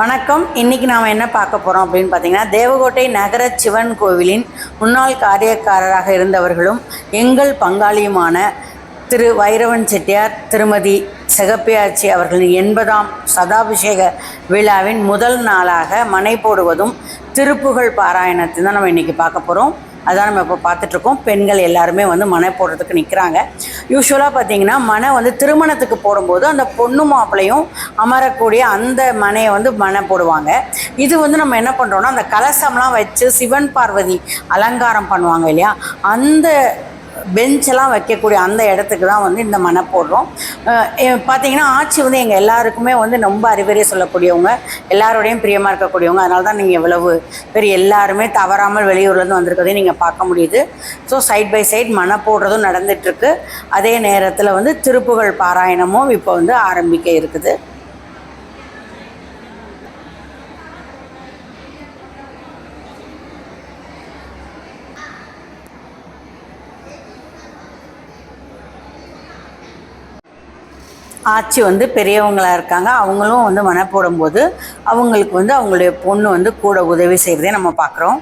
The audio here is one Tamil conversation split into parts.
வணக்கம். இன்றைக்கி நாம் என்ன பார்க்க போகிறோம் அப்படின்னு பார்த்தீங்கன்னா, தேவகோட்டை நகர சிவன் கோவிலின் முன்னாள் காரியக்காரராக இருந்தவர்களும் எங்கள் பங்காளியுமான திரு வைரவன் செட்டியார், திருமதி செகப்பியாச்சி அவர்களின் 80ஆம் சதாபிஷேக விழாவின் முதல் நாளாக மனை போடுவதும் திருப்புகழ் பாராயணத்தை தான் நம்ம இன்றைக்கி பார்க்க போகிறோம். அதான் நம்ம இப்போ பார்த்துட்ருக்கோம். பெண்கள் எல்லாருமே மனை போடுறதுக்கு நிற்கிறாங்க. யூஸ்வலாக பார்த்திங்கன்னா மனை திருமணத்துக்கு போடும்போது அந்த பொண்ணு மாப்பிள்ளையும் அமரக்கூடிய அந்த மனையை மனை போடுவாங்க. இது நம்ம என்ன பண்ணுறோன்னா, அந்த கலசம்லாம் வச்சு சிவன் பார்வதி அலங்காரம் பண்ணுவாங்க இல்லையா, அந்த பெஞ்செல்லாம் வைக்கக்கூடிய அந்த இடத்துக்கு தான் இந்த மனை போடுறோம். பார்த்திங்கன்னா ஆட்சி எங்கள் எல்லாருக்குமே ரொம்ப அறிவுரை சொல்லக்கூடியவங்க, எல்லாரோடையும் பிரியமாக இருக்கக்கூடியவங்க. அதனால தான் நீங்கள் இவ்வளவு பேர் எல்லாருமே தவறாமல் வெளியூர்லேருந்து வந்திருக்கிறதையும் நீங்கள் பார்க்க முடியுது. ஸோ சைட் பை சைட் மனை போடுறதும் நடந்துகிட்ருக்கு. அதே நேரத்தில் திருப்புகழ் பாராயணமும் இப்போ ஆரம்பிக்க இருக்குது. ஆட்சி பெரியவங்களாக இருக்காங்க. அவங்களும் மனை போடும்போது அவங்களுக்கு அவங்களுடைய பொண்ணு கூட உதவி செய்கிறதே நம்ம பார்க்குறோம்.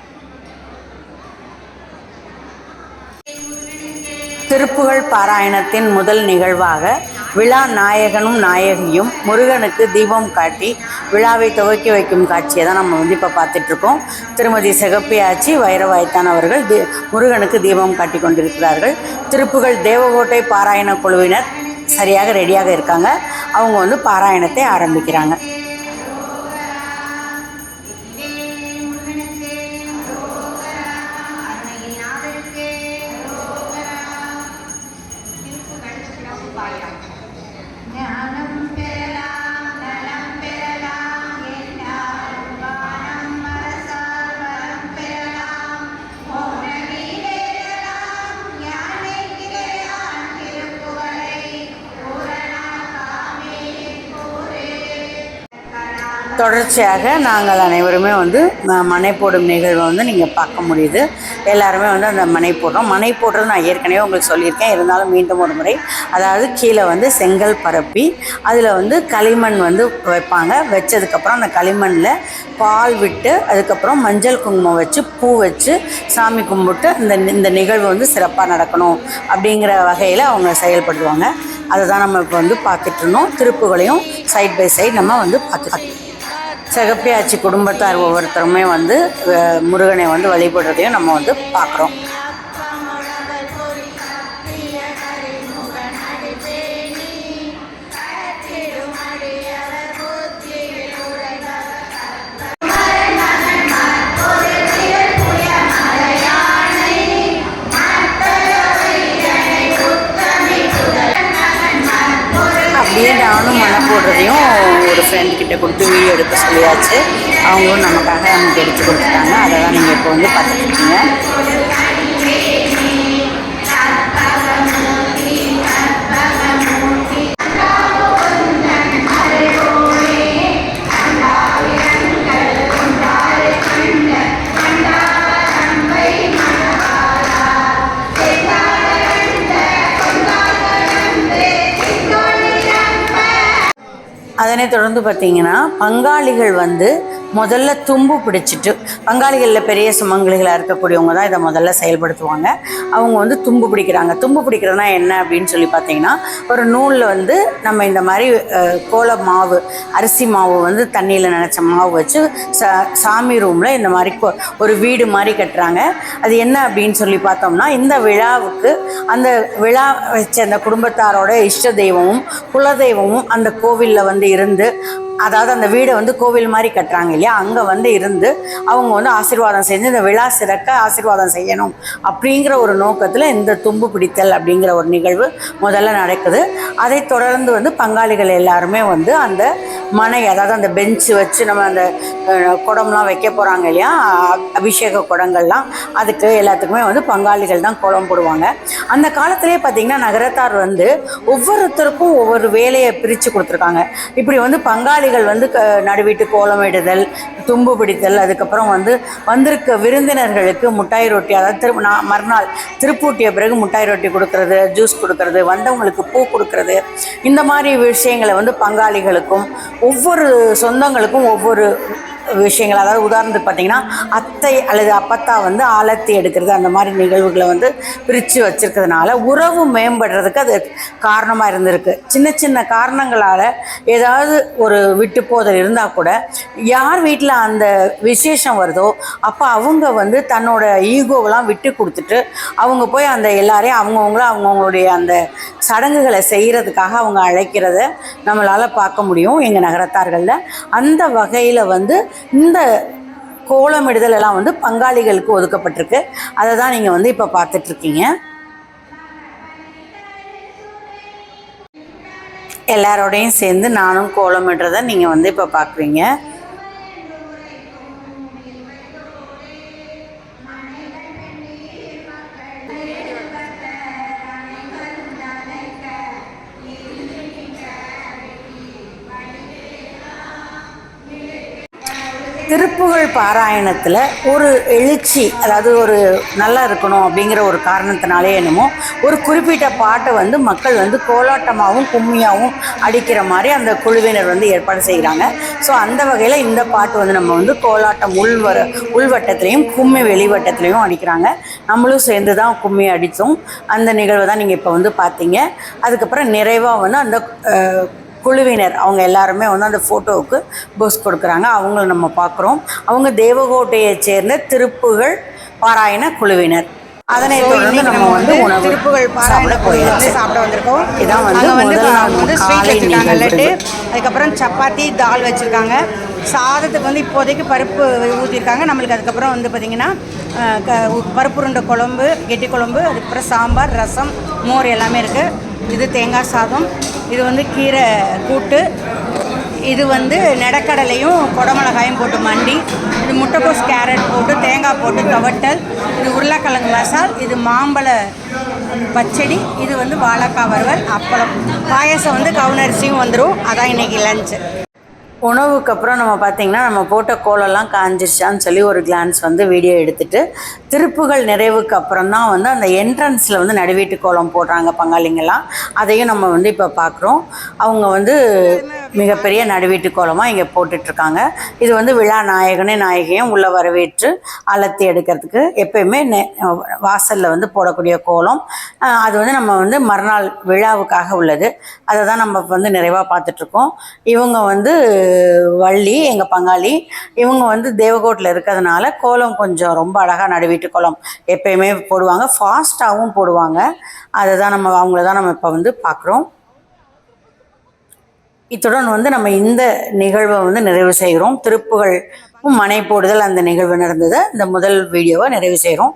திருப்புகழ் பாராயணத்தின் முதல் நிகழ்வாக விழா நாயகனும் நாயகியும் முருகனுக்கு தீபம் காட்டி விழாவை துவக்கி வைக்கும் காட்சியை தான் நம்ம இப்போ பார்த்துட்ருக்கோம். திருமதி செகப்பியாச்சி, வைரவாய்த்தான் அவர்கள் முருகனுக்கு தீபம் காட்டி கொண்டிருக்கிறார்கள். திருப்புகழ் தேவகோட்டை பாராயண குழுவினர் சரியாக ரெடியாக இருக்காங்க. அவங்க பாராயணத்தை ஆரம்பிக்கிறாங்க. தொடர்ச்சியாக நாங்கள் அனைவருமே மனை போடும் நிகழ்வை நீங்கள் பார்க்க முடியுது. எல்லாருமே அந்த மனை போடுறோம். மனை போடுறது நான் ஏற்கனவே உங்களுக்கு சொல்லியிருக்கேன், இருந்தாலும் மீண்டும் ஒரு முறை. அதாவது கீழே செங்கல் பரப்பி அதில் களிமண் வைப்பாங்க. வச்சதுக்கப்புறம் அந்த களிமண்ணில் பால் விட்டு அதுக்கப்புறம் மஞ்சள் குங்குமம் வச்சு பூ வச்சு சாமி கும்பிட்டு இந்த நிகழ்வு சிறப்பாக நடக்கணும் அப்படிங்கிற வகையில் அவங்க செயல்படுவாங்க. அதை தான் நம்ம இப்போ பார்த்துட்ருந்தோம். திருப்புகளையும் சைட் பை சைட் நம்ம பார்த்துட்டோம். செகப்பியாச்சி குடும்பத்தார் ஒவ்வொருத்தருமே முருகனை வழிபடுறதையும் நம்ம பார்க்குறோம். அப்படியே நானும் மனை போடுறதையும் ஒரு ஃப்ரெண்ட்கிட்ட கொடுத்து வீடியோ எடுக்க சொல்லியாச்சு. அவங்களும் நமக்காக நமக்கு எடுத்து கொடுத்துட்டாங்க. அதை தான் நீங்கள் இப்போ பார்த்துட்ருக்கீங்க. அதனைத் தொடர்ந்து பார்த்திங்கன்னா பங்காளிகள் முதல்ல தும்பு பிடிச்சிட்டு, பங்காளிகளில் பெரிய சுமங்கலிகளாக இருக்கக்கூடியவங்க தான் இதை முதல்ல செயல்படுத்துவாங்க. அவங்க தும்பு பிடிக்கிறாங்க. தும்பு பிடிக்கிறதுனா என்ன அப்படின்னு சொல்லி பார்த்திங்கன்னா, ஒரு நூலில் நம்ம இந்த மாதிரி கோல மாவு, அரிசி மாவு தண்ணியில் நினச்ச மாவு வச்சு சாமி ரூமில் இந்த மாதிரி ஒரு வீடு மாதிரி கட்டுறாங்க. அது என்ன அப்படின்னு சொல்லி பார்த்தோம்னா, இந்த விழாவுக்கு அந்த விழா வச்ச அந்த குடும்பத்தாரோட இஷ்ட தெய்வமும் குலதெய்வமும் அந்த கோவிலில் இருந்து, அதாவது அந்த வீடை கோவில் மாதிரி கட்டுறாங்க இல்லையா, அங்கே இருந்து அவங்க ஆசீர்வாதம் செஞ்சு இந்த விழா சிறக்க ஆசீர்வாதம் செய்யணும் அப்படிங்கிற ஒரு நோக்கத்தில் இந்த தும்பு பிடித்தல் அப்படிங்கிற ஒரு நிகழ்வு முதல்ல நடக்குது. அதை தொடர்ந்து பங்காளிகள் எல்லாருமே அந்த மனை, அதாவது அந்த பெஞ்சு வச்சு நம்ம அந்த குடம்லாம் வைக்க போகிறாங்க இல்லையா, அபிஷேக குடங்கள்லாம், அதுக்கு எல்லாத்துக்குமே பங்காளிகள் தான் கோலம் போடுவாங்க. அந்த காலத்திலே பார்த்திங்கன்னா நகரத்தார் ஒவ்வொருத்தருக்கும் ஒவ்வொரு வேலையை பிரித்து கொடுத்துருக்காங்க. இப்படி பங்காளி பங்காளிகள் வந்து நடுவீட்டு கோலமிடுதல், தும்பு பிடித்தல், அதுக்கப்புறம் வந்து வந்திருக்க விருந்தினர்களுக்கு முட்டாய் ரொட்டி, அதாவது மறுநாள் திருப்பூட்டிய பிறகு முட்டாய் ரொட்டி கொடுக்கறது, ஜூஸ் கொடுக்கறது, வந்தவங்களுக்கு பூ கொடுக்கறது, இந்த மாதிரி விஷயங்களை வந்து பங்காளிகளுக்கும் ஒவ்வொரு சொந்தங்களுக்கும் ஒவ்வொரு விஷயங்கள். அதாவது உதாரணத்துக்கு பார்த்திங்கன்னா அத்தை அல்லது அப்பத்தா வந்து ஆலத்தி எடுக்கிறது, அந்த மாதிரி நிகழ்வுகளை வந்து பிரித்து வச்சுருக்கிறதுனால உறவு மேம்படுறதுக்கு அது காரணமாக இருந்திருக்கு. சின்ன சின்ன காரணங்களால் ஏதாவது ஒரு விட்டு போதல் இருந்தால் கூட யார் வீட்டில் அந்த விசேஷம் வருதோ அப்போ அவங்க வந்து தன்னோட ஈகோவெலாம் விட்டு கொடுத்துட்டு அவங்க போய் அந்த எல்லாரையும் அவங்கவுங்களுடைய அந்த சடங்குகளை செய்கிறதுக்காக அவங்க அழைக்கிறத நம்மளால் பார்க்க முடியும் எங்கள் நகரத்தார்களில். அந்த வகையில் வந்து இந்த கோலமிடுதல் எல்லாம் வந்து பங்காளிகளுக்கு ஒதுக்கப்பட்டிருக்கு. அதை தான் நீங்கள் வந்து இப்போ பார்த்துட்ருக்கீங்க. எல்லாரோடையும் சேர்ந்து நானும் கோலமிடுறதை நீங்கள் வந்து இப்போ பார்க்குறீங்க. திருப்புகழ் பாராயணத்தில் ஒரு எழுச்சி, அதாவது ஒரு நல்லா இருக்கணும் அப்படிங்கிற ஒரு காரணத்தினாலே என்னமோ ஒரு குறிப்பிட்ட பாட்டை வந்து மக்கள் வந்து கோலாட்டமாகவும் கும்மியாகவும் அடிக்கிற மாதிரி அந்த குழுவினர் வந்து ஏற்பாடு செய்கிறாங்க. ஸோ அந்த வகையில் இந்த பாட்டு வந்து நம்ம வந்து கோலாட்டம் உள்வட்டத்துலேயும் கும்மி வெளிவட்டத்துலேயும் அடிக்கிறாங்க. நம்மளும் சேர்ந்து தான் கும்மி அடித்தோம். அந்த நிகழ்வை தான் நீங்கள் இப்போ வந்து பார்த்தீங்க. அதுக்கப்புறம் நிறைவாக வந்து அந்த குழுவினர் அவங்க எல்லாருமே வந்து அந்த ஃபோட்டோவுக்கு போஸ் கொடுக்குறாங்க. அவங்கள நம்ம பார்க்குறோம். அவங்க தேவகோட்டையை சேர்ந்த திருப்புகழ் பாராயண குழுவினர். அதனை தொடர்ந்து நம்ம வந்து உணவு திருப்புகழ் பாராயண போயாச்சு சாப்பிட வந்திருக்கோம். இதான் வந்து முதல் நாள் வந்து ஸ்வீட் வச்சுருக்காங்க, லட்டு, அதுக்கப்புறம் சப்பாத்தி, தால் வச்சுருக்காங்க. சாதத்துக்கு வந்து இப்போதைக்கு பருப்பு ஊற்றிருக்காங்க நம்மளுக்கு. அதுக்கப்புறம் வந்து பார்த்திங்கன்னா பருப்புருண்டை குழம்பு, கெட்டி குழம்பு, அதுக்கப்புறம் சாம்பார், ரசம், மோர் எல்லாமே இருக்குது. இது தேங்காய் சாதம், இது வந்து கீரை கூட்டு, இது வந்து நெடக்கடலையும் குடமிளகாயும் போட்டு மண்டி, இது முட்டைக்கோஸ் கேரட் போட்டு தேங்காய் போட்டு துவட்டல், இது உருளைக்கிழங்கு மசால், இது மாம்பழ பச்சடி, இது வந்து வாழைக்காய் வறுவல், அப்பளம், பாயசம் வந்து கவுனரிசியும் வந்துடும். அதான் இன்றைக்கி லஞ்சு. உணவுக்கு அப்புறம் நம்ம பார்த்திங்கன்னா நம்ம போட்ட கோலெல்லாம் காஞ்சிருச்சான்னு சொல்லி ஒரு கிளான்ஸ் வந்து வீடியோ எடுத்துகிட்டு திருப்புகள் நிறைவுக்கு அப்புறம் தான் வந்து அந்த என்ட்ரன்ஸில் வந்து நடுவீட்டு கோலம் போடுறாங்க பங்காளிங்கெல்லாம். அதையும் நம்ம வந்து இப்போ பார்க்குறோம். அவங்க வந்து மிகப்பெரிய நடுவீட்டு கோலமாக இங்கே போட்டுட்ருக்காங்க. இது வந்து விழா நாயகியும் உள்ளே வரவேற்று அலத்தி எடுக்கிறதுக்கு எப்போயுமே வாசலில் வந்து போடக்கூடிய கோலம். அது வந்து நம்ம வந்து மறுநாள் விழாவுக்காக உள்ளது. அதை தான் நம்ம வந்து நிறைவாக பார்த்துட்ருக்கோம். இவங்க வந்து வள்ளி எங்கள் பங்காளி, இவங்க வந்து தேவகோட்டில் இருக்கிறதுனால கோலம் கொஞ்சம் ரொம்ப அழகாக நடுவீட்டு கோலம் எப்பயுமே போடுவாங்க, ஃபாஸ்ட்டாகவும் போடுவாங்க. அதை தான் அவங்கள தான் நம்ம இப்போ வந்து பார்க்குறோம். இத்துடன் வந்து நம்ம இந்த நிகழ்வை வந்து நிறைவு செய்கிறோம். திருப்புகழ் மனை போடுதல் அந்த நிகழ்வு நடந்தது. இந்த முதல் வீடியோவை நிறைவு செய்கிறோம்.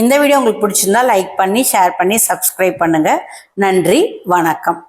இந்த வீடியோ உங்களுக்கு பிடிச்சிருந்தா லைக் பண்ணி, ஷேர் பண்ணி, சப்ஸ்கிரைப் பண்ணுங்கள். நன்றி, வணக்கம்.